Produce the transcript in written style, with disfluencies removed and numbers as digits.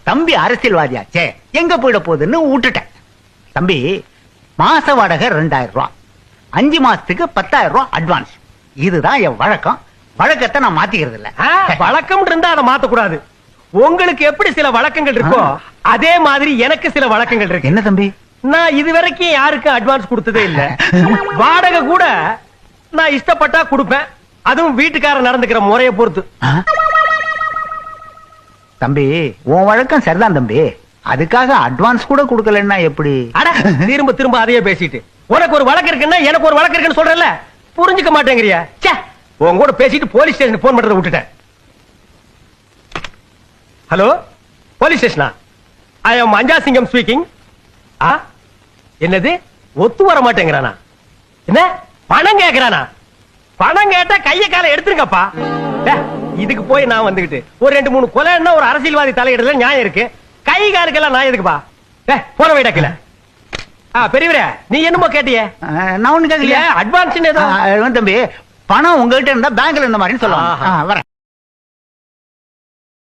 தம்பி அரசியல்வாதியாச்சே, எங்க போயிட போகுதுன்னு விட்டுட்டேன். தம்பி, மாச வாடகை 2000 ரூபாய், 5 மாசத்துக்கு 10,000 ரூபாய் அட்வான்ஸ். இதுதான் என் வழக்கம். வழக்கத்தை நான் மாத்திக்கிறது இல்ல. வழக்கம் இருந்தா அதை மாத்தக்கூடாது. உங்களுக்கு எப்படி சில வழக்கங்கள் இருக்கோ அதே மாதிரி எனக்கு சில வழக்கங்கள் இருக்கு. என்ன தம்பி? நான் இதுவரைக்கும் யாருக்கும் அட்வான்ஸ் கொடுத்ததே இல்ல. வாடகை கூட நான் இஷ்டப்பட்டா கொடுப்பேன், அதுவும் வீட்டுக்காரர் நடந்துக்கிற முறையை பொறுத்து. தம்பி, உன் வழக்கம் சரிதான் தம்பி. அதுக்காக அட்வான்ஸ் கூட கொடுக்கலன்னா எப்படி? அட, திரும்ப திரும்ப அதையே பேசிட்டு உனக்கு ஒரு வழக்கு இருக்குன்னா எனக்கு ஒரு வழக்கு இருக்குன்னு சொல்றல, புரிஞ்சுக்க மாட்டேங்கிறியா? உன் கூட பேசிட்டு போலீஸ் ஸ்டேஷன் போன் பண்றதை விட்டுட்டேன். ஹலோ, போலீஸ் ஸ்டேஷனா? I am Anjasingam speaking. என்னது, ஒத்து வர மாட்டேங்கிறானா? என்ன பணம் கேக்குறானா? பணம் கேட்டா கைய கால எடுத்துருங்கப்பா. இதுக்கு போய் நான் வந்துகிட்டு ஒரு 2-3 கொலைன்னா ஒரு அரசியல்வாதி தலையிடல நியாயம் இருக்கு. கை காலுக்கெல்லாம் நான் எதுக்குப்பா? போன வைடக்கல. பெரியவரே, நீ என்னமோ கேட்டிய? நான் ஒண்ணு கேட்கலையா? அட்வான்ஸ் தம்பி, பணம் உங்ககிட்ட இருந்தா பேங்க்ல இருந்த மாதிரி சொல்லுவாங்க. வரேன்.